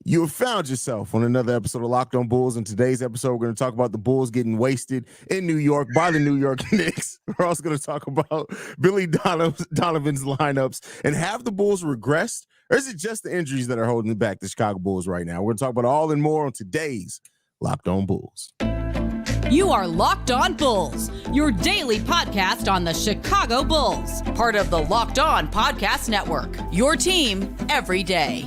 You have found yourself on another episode of Locked On Bulls. In today's episode, we're going to talk about the Bulls getting wasted in New York by the New York Knicks. We're also going to talk about Billy Donovan's lineups and have the Bulls regressed, or is it just the injuries that are holding back the Chicago Bulls right now? We're going to talk about all and more on today's Locked On Bulls. You are Locked On Bulls, your daily podcast on the Chicago Bulls, part of the Locked On Podcast Network, your team every day.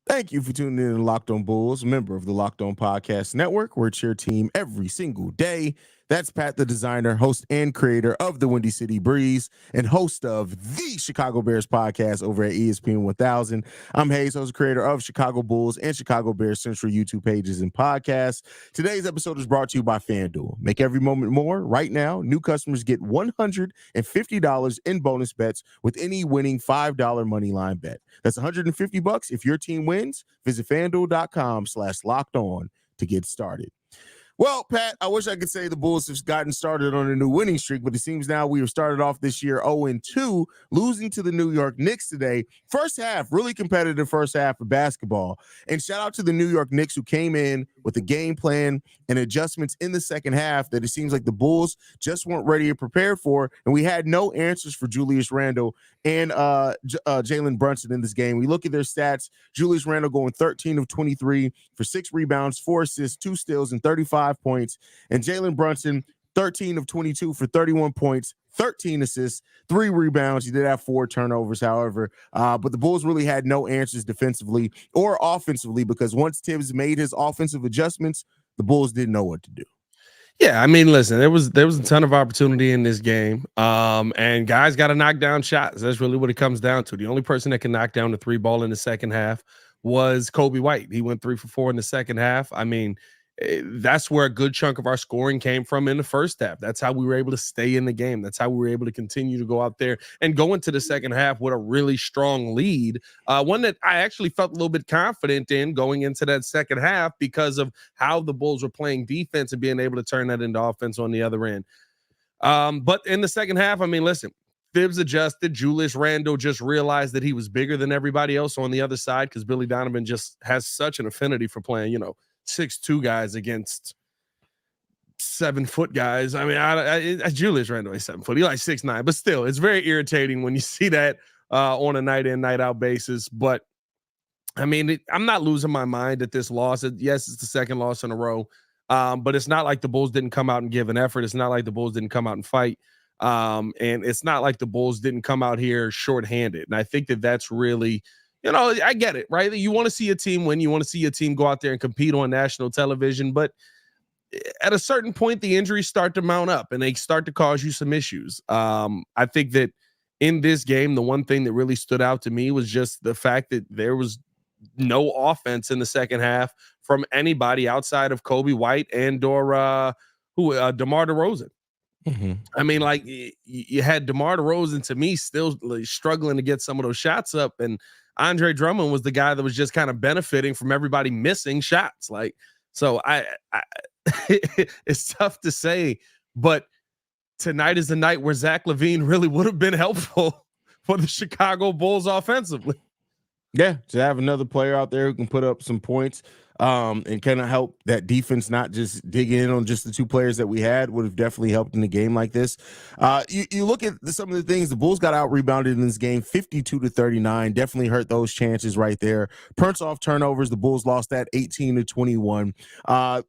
Thank you for tuning in to Locked On Bulls, member of the Locked On Podcast Network. We're your team every single day. That's Pat, the designer, host, and creator of the Windy City Breeze, and host of the Chicago Bears podcast over at ESPN 1000. I'm Haize, host, creator of Chicago Bulls and Chicago Bears Central YouTube pages and podcasts. Today's episode is brought to you by FanDuel. Make every moment more. Right now, new customers get $150 in bonus bets with any winning $5 moneyline bet. That's $150 if your team wins. Visit FanDuel.com/lockedon to get started. Well, Pat, I wish I could say the Bulls have gotten started on a new winning streak, but it seems now we have started off this year 0-2, losing to the New York Knicks today. First half, really competitive first half of basketball. And shout out to the New York Knicks who came in with a game plan and adjustments in the second half that it seems like the Bulls just weren't ready or prepared for. And we had no answers for Julius Randle and Jalen Brunson in this game. We look at their stats. Julius Randle going 13 of 23 for 6 rebounds, 4 assists, 2 steals, and 35 points. And Jalen Brunson, 13 of 22 for 31 points, 13 assists, 3 rebounds. He did have 4 turnovers, however. But the Bulls really had no answers defensively or offensively because once Tibbs made his offensive adjustments, the Bulls didn't know what to do. Yeah, I mean, listen, there was a ton of opportunity in this game, and guys got to knock down shots. That's really what it comes down to. The only person that can knock down the 3 ball in the second half was Coby White. He went 3 for 4 in the second half. I mean, that's where a good chunk of our scoring came from in the first half. That's how we were able to stay in the game. That's how we were able to continue to go out there and go into the second half with a really strong lead. One that I actually felt a little bit confident in going into that second half because of how the Bulls were playing defense and being able to turn that into offense on the other end. But in the second half, I mean, listen, Thibs adjusted. Julius Randle just realized that he was bigger than everybody else on the other side because Billy Donovan just has such an affinity for playing, 6'2" guys against 7-foot guys. I mean, Julius Randle is 7 foot. He like 6'9", but still, it's very irritating when you see that on a night in, night out basis. But I mean, I'm not losing my mind at this loss. Yes, it's the second loss in a row, but it's not like the Bulls didn't come out and give an effort. It's not like the Bulls didn't come out and fight, and it's not like the Bulls didn't come out here shorthanded. And I think that that's really. I get it, right? You want to see a team win. You want to see a team go out there and compete on national television. But at a certain point, the injuries start to mount up and they start to cause you some issues. I think that in this game, the one thing that really stood out to me was just the fact that there was no offense in the second half from anybody outside of Coby White and or DeMar DeRozan. Mm-hmm. I mean, like you had DeMar DeRozan to me still like, struggling to get some of those shots up, and Andre Drummond was the guy that was just kind of benefiting from everybody missing shots. Like, so I it's tough to say, but tonight is the night where Zach LaVine really would have been helpful for the Chicago Bulls offensively. Yeah, to have another player out there who can put up some points and kind of help that defense not just dig in on just the 2 players that we had would have definitely helped in a game like this. You look at some of the things, the Bulls got out-rebounded in this game, 52-39, definitely hurt those chances right there. Punts off turnovers, the Bulls lost that 18-21.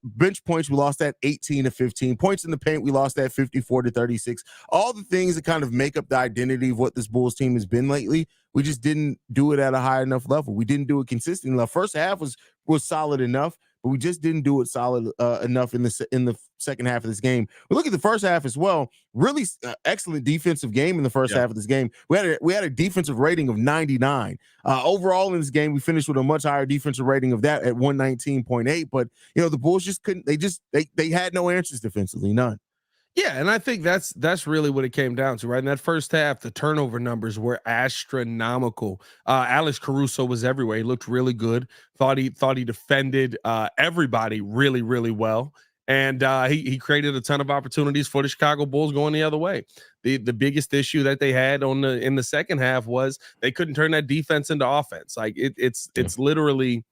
Bench points, we lost that 18-15. Points in the paint, we lost that 54-36. All the things that kind of make up the identity of what this Bulls team has been lately, we just didn't do it at a high enough level. We didn't do it consistently. The first half was solid enough, but we just didn't do it solid enough in the second half of this game. We look at the first half as well. Really excellent defensive game in the first half of this game. We had a defensive rating of 99. Overall in this game, we finished with a much higher defensive rating of that at 119.8. But the Bulls just couldn't. They had no answers defensively, none. Yeah, and I think that's really what it came down to, right? In that first half, the turnover numbers were astronomical. Alex Caruso was everywhere. He looked really good. Thought he defended everybody really, really well. And he created a ton of opportunities for the Chicago Bulls going the other way. The biggest issue that they had in the second half was they couldn't turn that defense into offense. Like it's literally,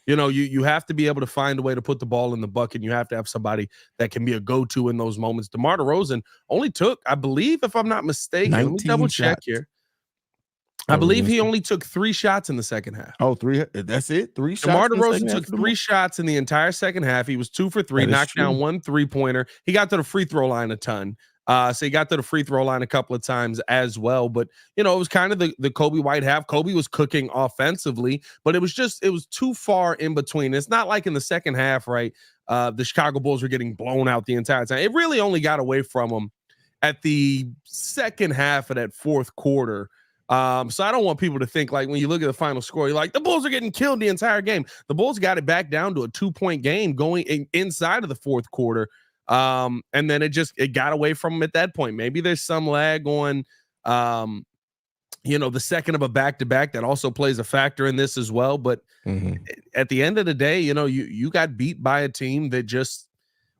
you have to be able to find a way to put the ball in the bucket. You have to have somebody that can be a go-to in those moments. DeMar DeRozan only took, I believe, if I'm not mistaken, let me double check here. I believe he only took 3 shots in the second half. Oh, 3. That's it? 3 shots? DeMar DeRozan took 3 shots in the entire second half. He was 2 for 3, knocked down 1 3-pointer. He got to the free throw line a ton. So he got to the free throw line a couple of times as well. But, it was kind of the Kobe White half. Kobe was cooking offensively, but it was too far in between. It's not like in the second half, right? The Chicago Bulls were getting blown out the entire time. It really only got away from them at the second half of that fourth quarter. So I don't want people to think like when you look at the final score, you're like, the Bulls are getting killed the entire game. The Bulls got it back down to a 2-point game going inside of the fourth quarter. And then it got away from them at that point. Maybe there's some lag on, the second of a back-to-back that also plays a factor in this as well. But at the end of the day, you got beat by a team that just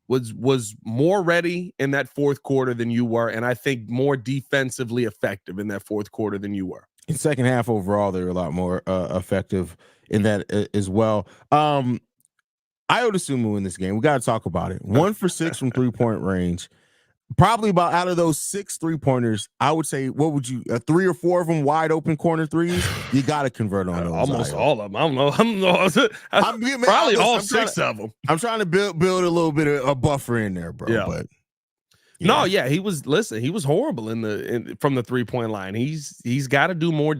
was more ready in that fourth quarter than you were, and I think more defensively effective in that fourth quarter than you were. In second half overall, they were a lot more effective in that as well. Ayo Dosunmu in this game, we got to talk about it. 1 for 6 from 3-point range. Probably about out of those 6 3-pointers, I would say, what would you, 3 or 4 of them wide open corner threes? You got to convert on those. Almost all of them. I don't know. Probably all 6 of them. I'm trying to build a little bit of a buffer in there, bro. Yeah. But no, he was horrible from the 3-point line. He's got to do more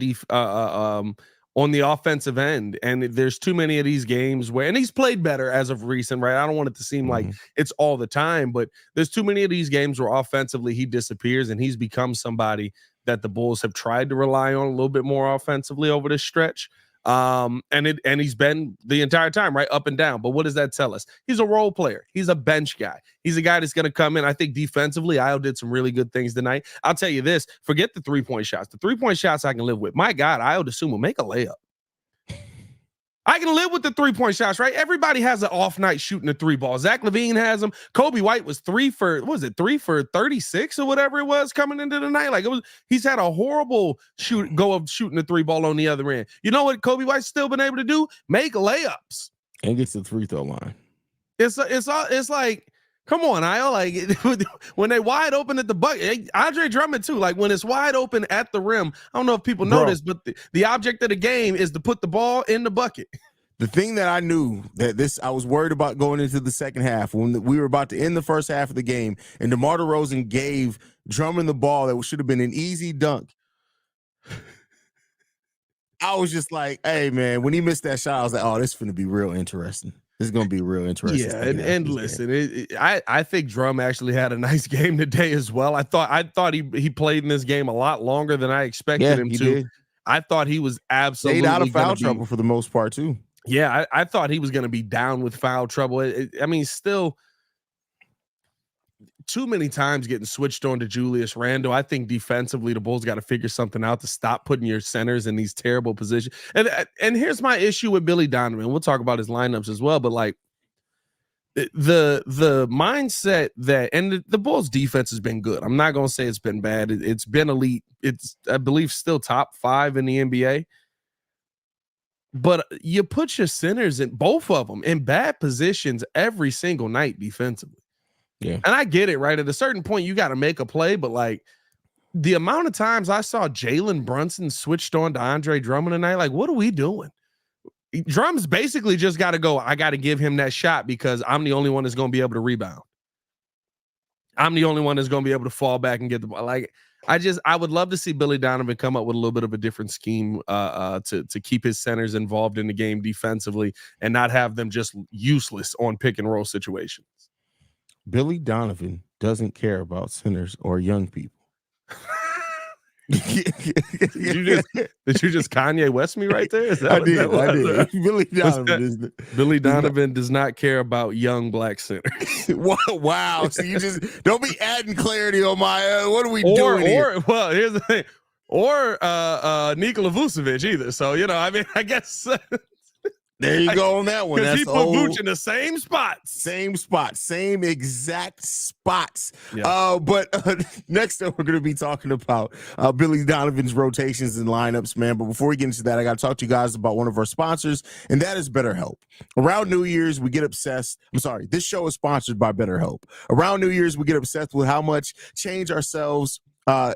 on the offensive end, and there's too many of these games where, and he's played better as of recent, right? I don't want it to seem like it's all the time, but there's too many of these games where offensively he disappears, and he's become somebody that the Bulls have tried to rely on a little bit more offensively over this stretch. And he's been the entire time, right, up and down. But what does that tell us? He's a role player. He's a bench guy. He's a guy that's going to come in. I think defensively, Ayo did some really good things tonight. I'll tell you this, forget the 3-point shots. The 3-point shots I can live with. My God, Ayo Dosunmu, make a layup. I can live with the 3-point shots, right? Everybody has an off night shooting the 3 ball. Zach LaVine has them. Kobe White was 3 for 36 or whatever it was coming into the night. Like he's had a horrible go of shooting the 3 ball on the other end. You know what Kobe White's still been able to do? Make layups. And gets to the free throw line. It's like, come on, Ayo. Like when they wide open at the bucket, Andre Drummond too. Like when it's wide open at the rim, I don't know if people know this, but the object of the game is to put the ball in the bucket. The thing that I knew I was worried about going into the second half when we were about to end the first half of the game, and DeMar DeRozan gave Drummond the ball that should have been an easy dunk. I was just like, hey man, when he missed that shot, I was like, oh, this is going to be real interesting. This is going to be real interesting. Yeah, and listen, I think Drum actually had a nice game today as well. I thought he played in this game a lot longer than I expected him to. Did. I thought he was absolutely stayed out of foul trouble for the most part too. Yeah, I thought he was going to be down with foul trouble. I mean, still too many times getting switched on to Julius Randle. I think defensively, the Bulls got to figure something out to stop putting your centers in these terrible positions. And here's my issue with Billy Donovan. We'll talk about his lineups as well, but like the mindset that, and the Bulls defense has been good. I'm not going to say it's been bad. It's been elite. It's, I believe, still top 5 in the NBA. But you put your centers in, both of them, in bad positions every single night defensively. Yeah. And I get it, right? At a certain point, you got to make a play, but like the amount of times I saw Jalen Brunson switched on to Andre Drummond tonight, like, what are we doing? Drum's basically just got to go, I got to give him that shot because I'm the only one that's going to be able to rebound. I'm the only one that's going to be able to fall back and get the ball. Like, I would love to see Billy Donovan come up with a little bit of a different scheme to keep his centers involved in the game defensively and not have them just useless on pick and roll situations. Billy Donovan doesn't care about centers or young people. Did you just Kanye West me right there? Is that I what did. that was? I did. Billy Donovan. Billy Donovan does not care about young black centers. Wow. So you just don't be adding clarity on my. What are we doing here? Well, here's the thing. Or Nikola Vucevic either. So I mean, I guess. There you go on that one. Because That's he put Vooch in the same spots. Same exact spots. Yeah. But next up, we're going to be talking about Billy Donovan's rotations and lineups, man. But before we get into that, I got to talk to you guys about one of our sponsors, and that is BetterHelp. Around New Year's, we get obsessed. I'm sorry, this show is sponsored by BetterHelp. Around New Year's, we get obsessed with how much change ourselves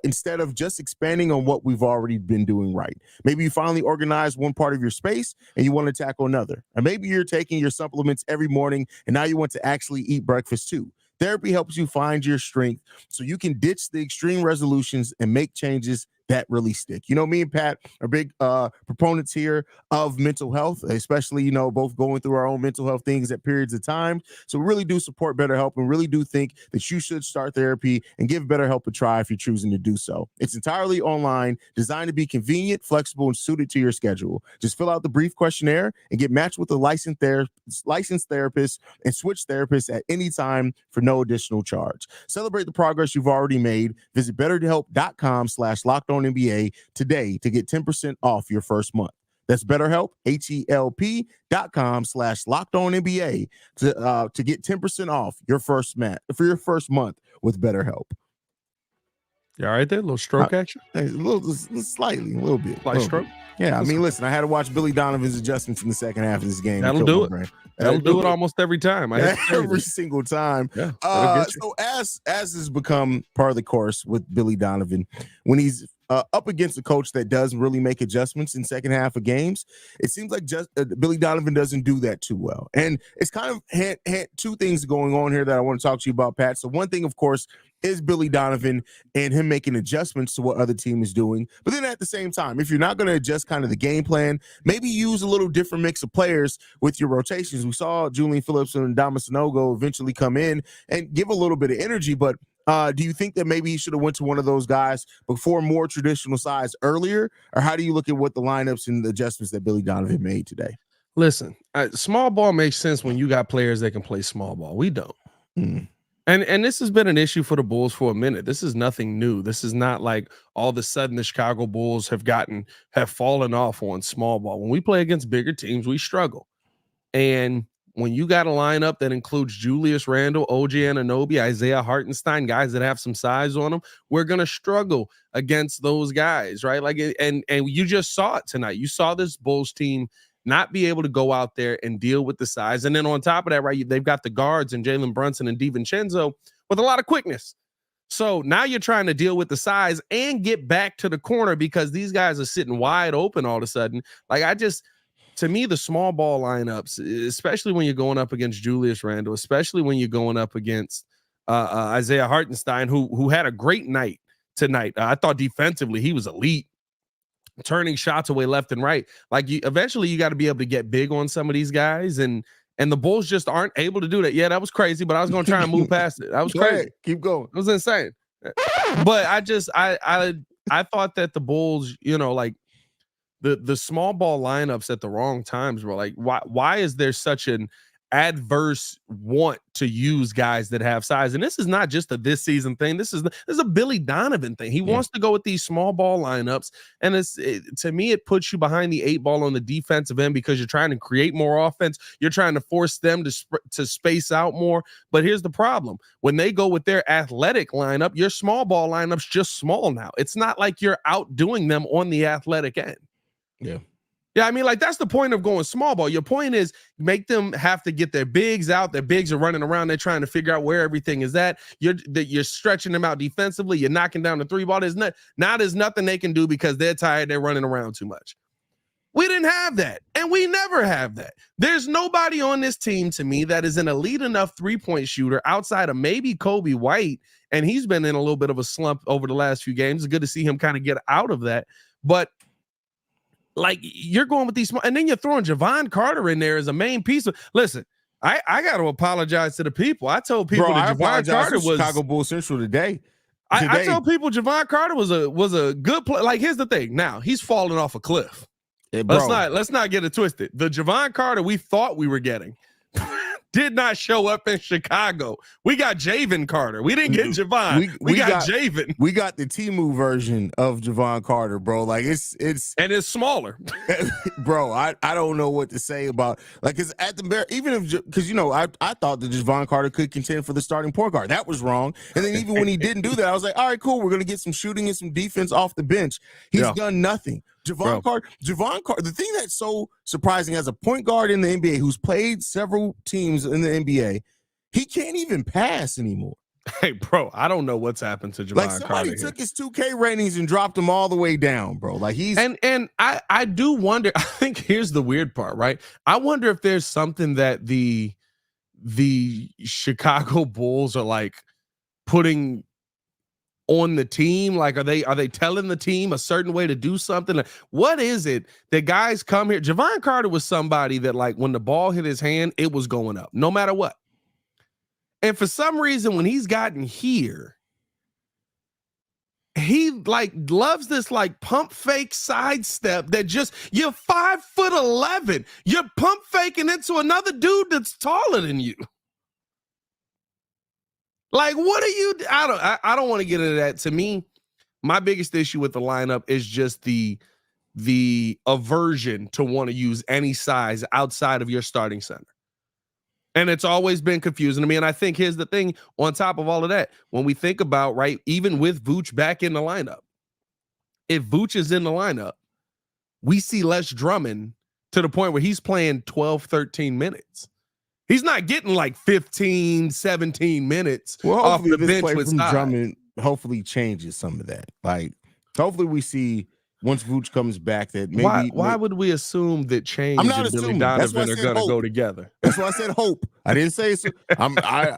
instead of just expanding on what we've already been doing right. Maybe you finally organize one part of your space and you want to tackle another. Or maybe you're taking your supplements every morning and now you want to actually eat breakfast too. Therapy helps you find your strength so you can ditch the extreme resolutions and make changes that really stick. Me and Pat are big proponents here of mental health, especially, both going through our own mental health things at periods of time. So we really do support BetterHelp and really do think that you should start therapy and give BetterHelp a try if you're choosing to do so. It's entirely online, designed to be convenient, flexible, and suited to your schedule. Just fill out the brief questionnaire and get matched with a licensed therapist and switch therapists at any time for no additional charge. Celebrate the progress you've already made. Visit BetterHelp.com/LockedOnNBA today to get 10% off your first month. That's BetterHelp, HELP.com/LockedOnNBA to get 10% off your first month with BetterHelp. You all right there? A little stroke action? A little bit. Slight stroke? Yeah, I mean, listen, I had to watch Billy Donovan's adjustments in the second half of this game. That'll do it. That'll do it almost every time. Every single time. Yeah, so as has become part of the course with Billy Donovan, when he's up against a coach that does really make adjustments in second half of games, it seems like Billy Donovan doesn't do that too well. And it's kind of had two things going on here that I want to talk to you about, Pat. So one thing, of course, is Billy Donovan and him making adjustments to what other team is doing. But then at the same time, if you're not going to adjust kind of the game plan, maybe use a little different mix of players with your rotations. We saw Julian Phillips and Adama Sanogo eventually come in and give a little bit of energy, but do you think that maybe he should have went to one of those guys before more traditional size earlier? Or how do you look at what the lineups and the adjustments that Billy Donovan made today? Listen, small ball makes sense when you got players that can play small ball. We don't. And this has been an issue for the Bulls for a minute. This is nothing new. This is not like all of a sudden the Chicago Bulls have fallen off on small ball. When we play against bigger teams, we struggle. And when you got a lineup that includes Julius Randle, OG Anunoby, Isaiah Hartenstein, guys that have some size on them, we're going to struggle against those guys, right? And you just saw it tonight. You saw this Bulls team not be able to go out there and deal with the size. And then on top of that, right, they've got the guards and Jalen Brunson and DiVincenzo with a lot of quickness. So now you're trying to deal with the size and get back to the corner because these guys are sitting wide open all of a sudden. To me, the small ball lineups, especially when you're going up against Julius Randle, especially when you're going up against Isaiah Hartenstein, who had a great night tonight. I thought defensively he was elite, turning shots away left and right. Eventually you got to be able to get big on some of these guys, and the Bulls just aren't able to do that. Yeah, that was crazy, but I was going to try and move past it. That was crazy. Ahead. Keep going. It was insane. But I thought that the Bulls, the small ball lineups at the wrong times were like, why is there such an adverse want to use guys that have size? And this is not just a this season thing. This is a Billy Donovan thing. He wants to go with these small ball lineups, and to me it puts you behind the 8 ball on the defensive end because you're trying to create more offense. You're trying to force them to space out more. But here's the problem: when they go with their athletic lineup, your small ball lineup's just small now. It's not like you're outdoing them on the athletic end. Yeah, I mean, that's the point of going small ball. Your point is make them have to get their bigs out. Their bigs are running around. They're trying to figure out where everything is at. You're stretching them out defensively. You're knocking down the 3 ball. There's nothing they can do because they're tired. They're running around too much. We didn't have that, and we never have that. There's nobody on this team to me that is an elite enough 3-point shooter outside of maybe Kobe White, and he's been in a little bit of a slump over the last few games. It's good to see him kind of get out of that, but you're going with these small, and then you're throwing Javon Carter in there as a main piece of. Listen, I got to apologize to the people. I told people that Javon Carter was Chicago Bulls Central today. I tell people Javon Carter was a good play. Like, here's the thing. Now he's falling off a cliff. Let's not get it twisted. The Javon Carter we thought we were getting did not show up in Chicago. We got Javon Carter. We didn't get Javon. We got Javon. We got the Temu version of Javon Carter, bro. Like it's smaller. Bro, I don't know what to say about, like, it's at the even if, because I thought that Javon Carter could contend for the starting point guard. That was wrong. And then even when he didn't do that, I was like, all right, cool. We're gonna get some shooting and some defense off the bench. He's done nothing. Javon Carter, the thing that's so surprising as a point guard in the NBA who's played several teams in the NBA, he can't even pass anymore. Hey, bro, I don't know what's happened to Javon Carter. Like, somebody took his 2K ratings and dropped them all the way down, bro. Like, he's and I do wonder. I think here's the weird part, right? I wonder if there's something that the Chicago Bulls are like putting on the team. Like, are they telling the team a certain way to do something? Like, what is it that guys come here? Javon Carter was somebody that, like, when the ball hit his hand, it was going up no matter what. And for some reason, when he's gotten here, he like loves this like pump fake sidestep that just, you're 5'11". You're pump faking into another dude that's taller than you. Like, what are you? I don't want to get into that. To me, my biggest issue with the lineup is just the aversion to want to use any size outside of your starting center. And it's always been confusing to me. And I think here's the thing, on top of all of that, when we think about, right, even with Vooch back in the lineup, if Vooch is in the lineup, we see less Drummond to the point where he's playing 12, 13 minutes. He's not getting like 15, 17 minutes off the bench with Drummond. Hopefully changes some of that. Like, hopefully we see once Vooch comes back that maybe. Why would we assume that Change and Billy Donovan are going to go together? That's why I said hope. I didn't say so. I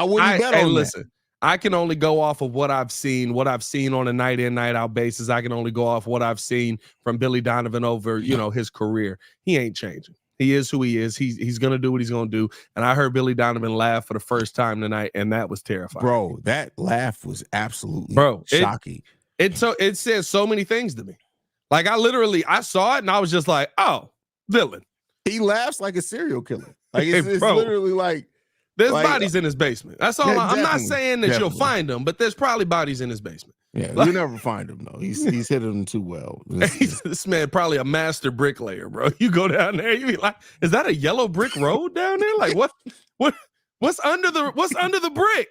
wouldn't bet on listen, I can only go off of what I've seen on a night in, night out basis. I can only go off what I've seen from Billy Donovan over, his career. He ain't changing. He is who he is. He's going to do what he's going to do. And I heard Billy Donovan laugh for the first time tonight, and that was terrifying. Bro, that laugh was absolutely shocking. It says so many things to me. Like, I saw it, and I was just like, oh, villain. He laughs like a serial killer. Like, it's literally like. There's bodies in his basement. That's all. I'm not saying that you'll find them, but there's probably bodies in his basement. Yeah, you never find him though. He's hit them too well. This man probably a master bricklayer, bro. You go down there, you be like, is that a yellow brick road down there? Like, what's under the brick?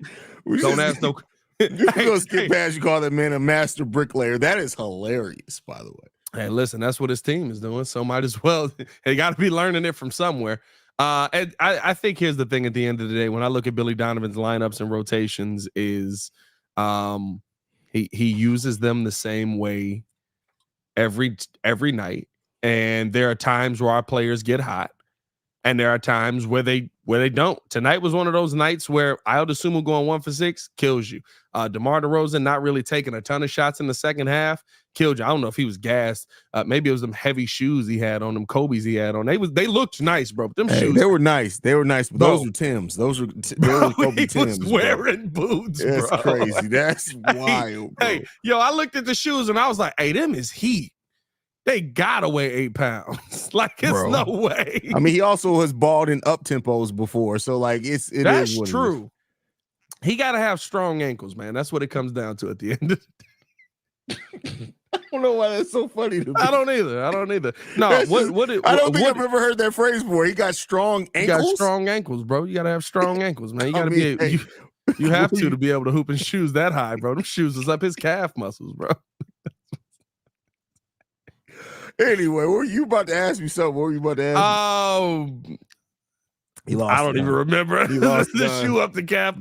Don't ask no. You go skip past. You call that man a master bricklayer. That is hilarious, by the way. Hey, listen, that's what his team is doing. So might as well. They got to be learning it from somewhere. And I think here's the thing at the end of the day, when I look at Billy Donovan's lineups and rotations, is he uses them the same way every night. And there are times where our players get hot, and there are times where they don't. Tonight was one of those nights where Ayo Dosunmu going 1 for 6 kills you. DeMar DeRozan not really taking a ton of shots in the second half killed you. I don't know if he was gassed. Maybe it was them heavy shoes he had on, them Kobe's he had on. They looked nice, bro. But them shoes, they were nice. They were nice. But those were Timbs. Those were Kobe Timbs. Was wearing boots. That's bro. crazy. That's wild. Bro. Hey, yo, I looked at the shoes and I was like, hey, them is heat. They gotta weigh 8 pounds. Like, it's no way. I mean, he also has balled in up tempos before, so like that's true. He gotta have strong ankles, man. That's what it comes down to at the end of the day. I don't know why that's so funny to me. I don't either. No, I don't think I've ever heard that phrase before. He got strong ankles. You got strong ankles, bro. You gotta have strong ankles, man. You gotta you have to be able to hoop in shoes that high, bro. Them shoes is up his calf muscles, bro. Anyway, what were you about to ask me something? What were you about to ask me? Oh, he lost. I don't even remember. He lost the shoe up the calf.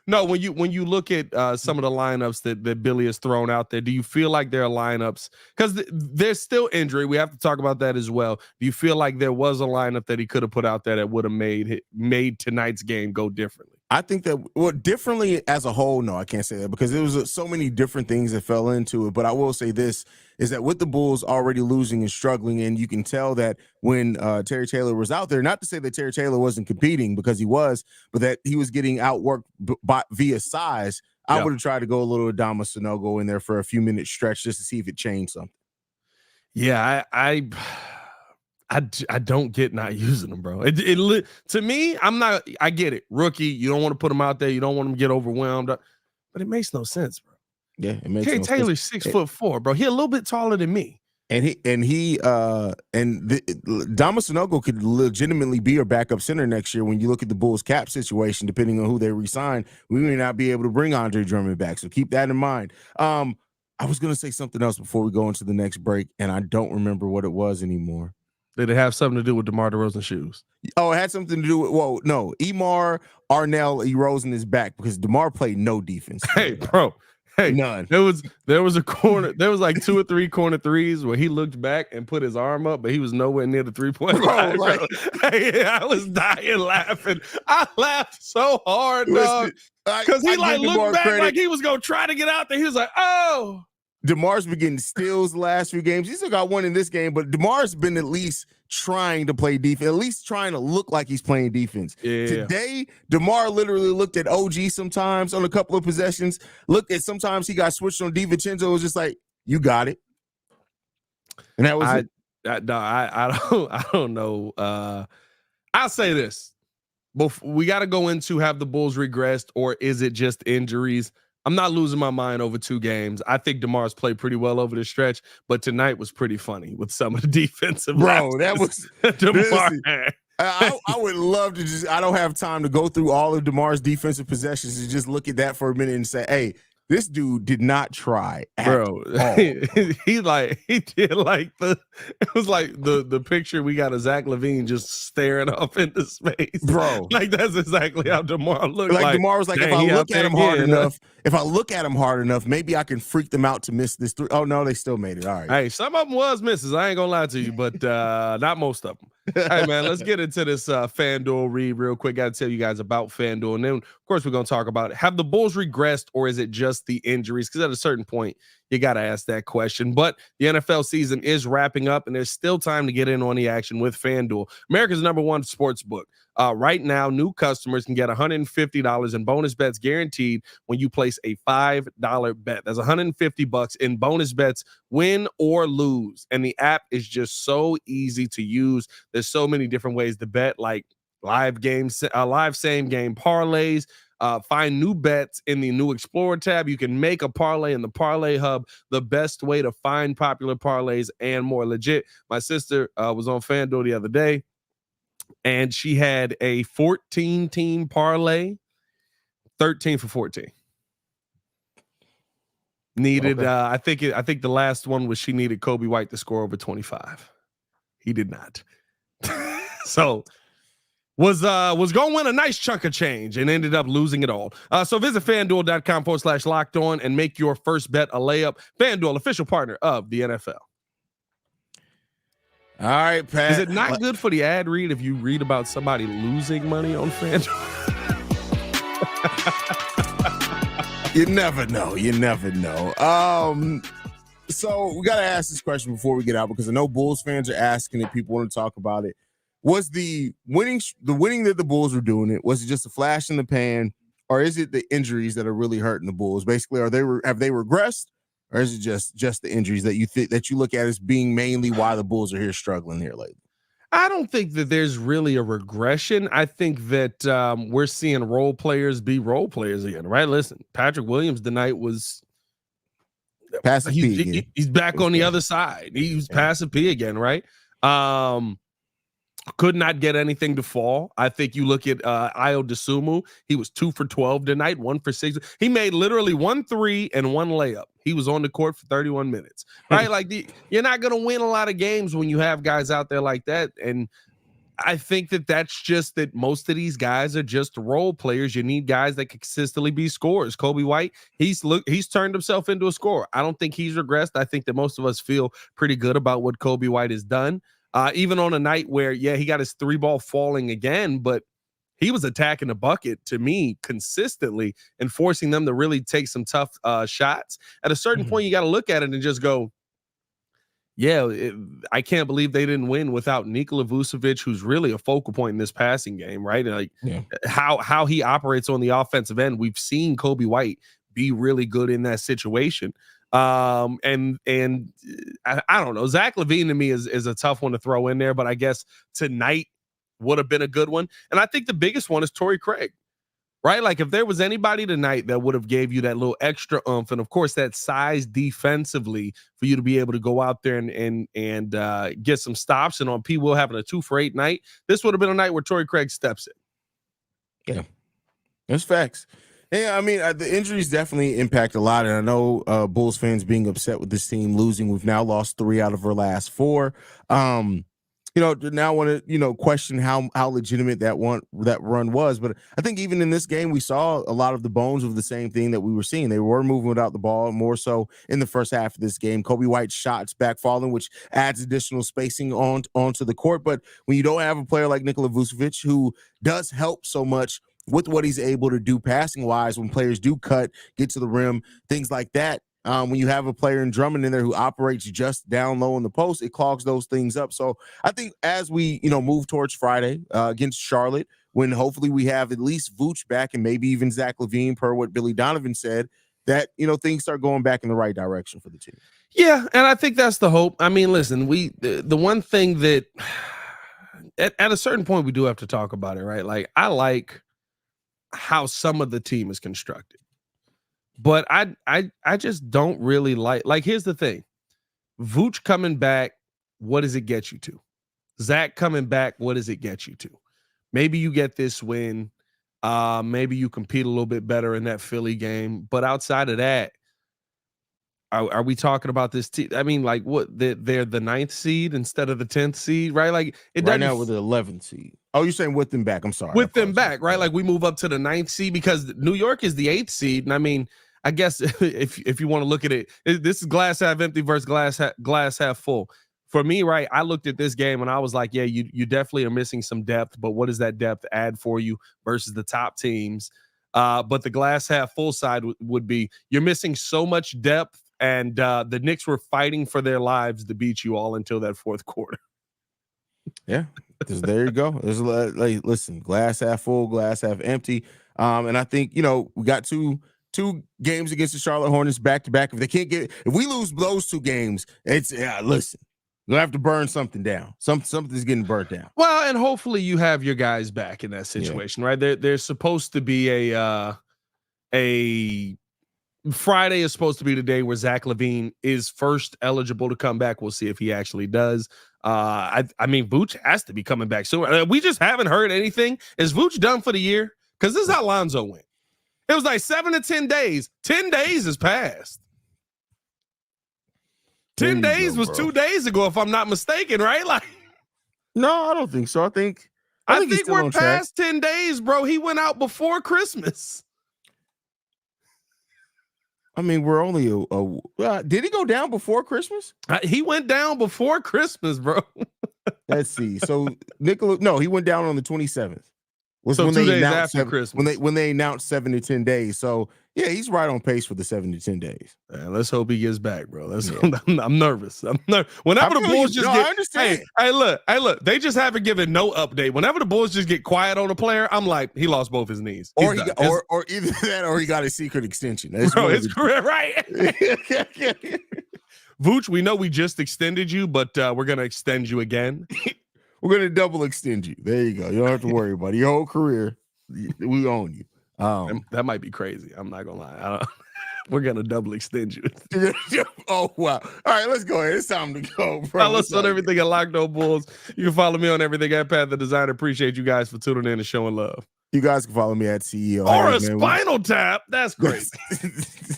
No, when you look at some of the lineups that Billy has thrown out there, do you feel like there are lineups, because there's still injury, we have to talk about that as well. Do you feel like there was a lineup that he could have put out there that would have made tonight's game go differently? I think that, differently as a whole, no, I can't say that, because there was so many different things that fell into it. But I will say this, is that with the Bulls already losing and struggling, and you can tell that when Terry Taylor was out there, not to say that Terry Taylor wasn't competing, because he was, but that he was getting outworked via size. I would have tried to go a little Adama Sanogo in there for a few minute stretch just to see if it changed something. Yeah, I don't get not using them, bro. To me, I get it. Rookie, you don't want to put him out there. You don't want him to get overwhelmed. But it makes no sense, bro. Yeah, it makes Terry no Taylor's sense. 6'4", bro. He a little bit taller than me. Dama Sanogo could legitimately be your backup center next year when you look at the Bulls cap situation, depending on who they resign. We may not be able to bring Andre Drummond back. So keep that in mind. I was going to say something else before we go into the next break, and I don't remember what it was anymore. Did it have something to do with DeMar DeRozan's shoes? Oh, it had something to do with, no, Emar Arnell is back because DeMar played no defense. Hey, bro. Hey, none. There was a corner. There was like 2 or 3 corner threes where he looked back and put his arm up, but he was nowhere near the 3-point line. Bro. Hey, I was dying laughing. I laughed so hard, dog, because he like looked back like he was gonna try to get out there. He was like, "Oh." DeMar's been getting steals the last few games. He still got one in this game, but DeMar's been at least trying to play defense, at least trying to look like he's playing defense. Yeah. Today, DeMar literally looked at OG sometimes on a couple of possessions. Looked at sometimes he got switched on DiVincenzo. It was just like, you got it. And that was it. I don't know. I'll say this. We got to go into have the Bulls regressed or is it just injuries? I'm not losing my mind over 2 games. I think DeMar's played pretty well over the stretch, but tonight was pretty funny with some of the defensive. Bro, that was DeMar. I would love to I don't have time to go through all of DeMar's defensive possessions and just look at that for a minute and say, hey, this dude did not try at all. He did like it was like the picture we got of Zach LaVine just staring off into space. Bro. Like that's exactly how DeMar looked. Like DeMar was like, if I look at him hard enough, maybe I can freak them out to miss this 3. Oh no, they still made it. All right. Hey, some of them was misses. I ain't gonna lie to you, but not most of them. Hey man, let's get into this FanDuel read real quick. Got to tell you guys about FanDuel, and then of course we're gonna talk about it. Have the Bulls regressed, or is it just the injuries? Because at a certain point, you got to ask that question. But the NFL season is wrapping up, and there's still time to get in on the action with FanDuel, America's #1 sportsbook. Right now, new customers can get $150 in bonus bets guaranteed when you place a $5 bet. That's $150 in bonus bets, win or lose. And the app is just so easy to use. There's so many different ways to bet, like live same game parlays. Find new bets in the new Explorer tab. You can make a parlay in the Parlay Hub, the best way to find popular parlays and more. Legit, my sister was on FanDuel the other day, and she had a 14-team parlay, 13 for 14. Needed, okay. I think the last one was she needed Kobe White to score over 25. He did not. So was going to win a nice chunk of change and ended up losing it all. So visit FanDuel.com/locked on and make your first bet a layup. FanDuel, official partner of the NFL. All right, Pat. Is it not good for the ad read if you read about somebody losing money on FanDuel? You never know. So we got to ask this question before we get out because I know Bulls fans are asking it. People want to talk about it. Was the winning that the Bulls were doing it? Was it just a flash in the pan, or is it the injuries that are really hurting the Bulls? Basically, have they regressed, or is it just the injuries that you think that you look at as being mainly why the Bulls are here struggling here lately? I don't think that there's really a regression. I think that we're seeing role players be role players again, right? Listen, Patrick Williams tonight was passive P again. He's back on the other side. He was passive P again, right? Could not get anything to fall. I think you look at Ayo Dosunmu. He was 2 for 12 tonight, 1 for 6. He made literally 1 3 and 1 layup. He was on the court for 31 minutes, right? Like you're not going to win a lot of games when you have guys out there like that. And I think that's just that most of these guys are just role players. You need guys that consistently be scorers. Kobe White, he's turned himself into a scorer. I don't think he's regressed. I think that most of us feel pretty good about what Kobe White has done. Even on a night where, he got his 3-ball falling again, but he was attacking the bucket to me consistently and forcing them to really take some tough shots. At a certain point, you got to look at it and just go, I can't believe they didn't win without Nikola Vucevic, who's really a focal point in this passing game, right? Like how he operates on the offensive end. We've seen Kobe White be really good in that situation. And I don't know. Zach LaVine to me is a tough one to throw in there, but I guess tonight would have been a good one. And I think the biggest one is Torrey Craig, right? Like if there was anybody tonight that would have gave you that little extra oomph, and of course that size defensively for you to be able to go out there and get some stops, and on P. Will having a 2-for-8 night, this would have been a night where Torrey Craig steps in. Yeah, that's facts. Yeah, I mean, the injuries definitely impact a lot, and I know Bulls fans being upset with this team losing. We've now lost 3 out of our last 4. Now want to question how legitimate that run was, but I think even in this game we saw a lot of the bones of the same thing that we were seeing. They were moving without the ball more so in the first half of this game. Kobe White's shots back falling, which adds additional spacing onto the court. But when you don't have a player like Nikola Vucevic, who does help so much with what he's able to do passing wise, when players do cut, get to the rim, things like that. When you have a player in Drummond in there who operates just down low in the post, it clogs those things up. So I think as we, move towards Friday against Charlotte, when hopefully we have at least Vooch back and maybe even Zach LaVine, per what Billy Donovan said, that, things start going back in the right direction for the team. Yeah, and I think that's the hope. I mean, listen, the one thing that at a certain point we do have to talk about it, right? Like I like how some of the team is constructed. But I just don't really like here's the thing. Vooch coming back, what does it get you to? Zach coming back, what does it get you to? Maybe you get this win. Maybe you compete a little bit better in that Philly game. But outside of that, are we talking about this team? I mean, like what they're the 9th seed instead of the 10th seed, right? Like it right now with the 11th seed. Oh, you're saying with them back. I'm sorry. With them back, right? Like we move up to the 9th seed because New York is the 8th seed. And I mean, I guess if you want to look at it, this is glass half empty versus glass half full. For me, right, I looked at this game and I was like, yeah, you definitely are missing some depth, but what does that depth add for you versus the top teams? But the glass half full side would be you're missing so much depth, and the Knicks were fighting for their lives to beat you all until that fourth quarter. Yeah, there you go. There's listen, glass half full, glass half empty. And I think, we got two games against the Charlotte Hornets back to back. If we lose those 2 games, listen, you'll have to burn something down. Something's getting burnt down. Well, and hopefully you have your guys back in that situation, right? There's supposed to be a Friday is supposed to be the day where Zach LaVine is first eligible to come back. We'll see if he actually does. I mean, Vooch has to be coming back soon. We just haven't heard anything. Is Vooch done for the year? Because this is how Lonzo went. It was like 7 to 10 days. 10 days has passed. 10 days was 2 days ago, if I'm not mistaken, right? Like, no, I don't think so. I think we're past 10 days, bro. He went out before Christmas. I mean, we're only did he go down before Christmas? He went down before Christmas, bro. Let's see. So he went down on the 27th. So when 2 days after Christmas. When they announced 7 to 10 days. So yeah, he's right on pace for the 7 to 10 days. Man, let's hope he gets back, bro. I'm nervous. Whenever the Bulls just get, I understand. Hey, look. They just haven't given no update. Whenever the Bulls just get quiet on a player, I'm like, he lost both his knees. Or either that, or he got a secret extension. Bro, it's correct, right? Vooch, we know we just extended you, but we're gonna extend you again. We're going to double extend you. There you go. You don't have to worry about it. Your whole career, we own you. That might be crazy. I'm not going to lie. We're going to double extend you. Oh, wow. All right, let's go ahead. It's time to go, bro. Follow us on everything at Locked On Bulls. You can follow me on everything at Pat the Designer. Appreciate you guys for tuning in and showing love. You guys can follow me at CEO or Haize, a spinal tap. That's great.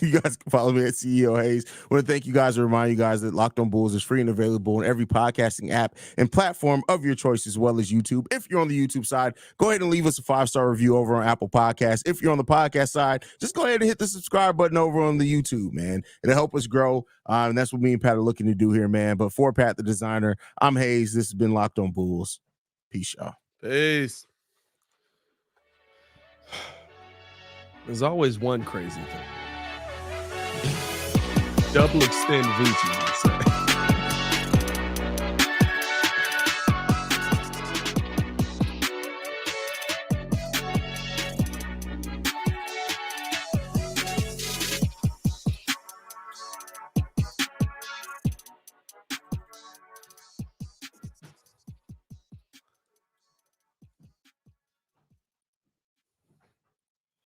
You guys can follow me at CEO Haize. I want to thank you guys and remind you guys that Locked On Bulls is free and available on every podcasting app and platform of your choice, as well as YouTube. If you're on the YouTube side, go ahead and leave us a 5-star review over on Apple Podcasts. If you're on the podcast side, just go ahead and hit the subscribe button over on the YouTube, man. It'll help us grow. And that's what me and Pat are looking to do here, man. But for Pat the Designer, I'm Haize. This has been Locked On Bulls. Peace, y'all. Peace. There's always one crazy thing. Double extend Vucci.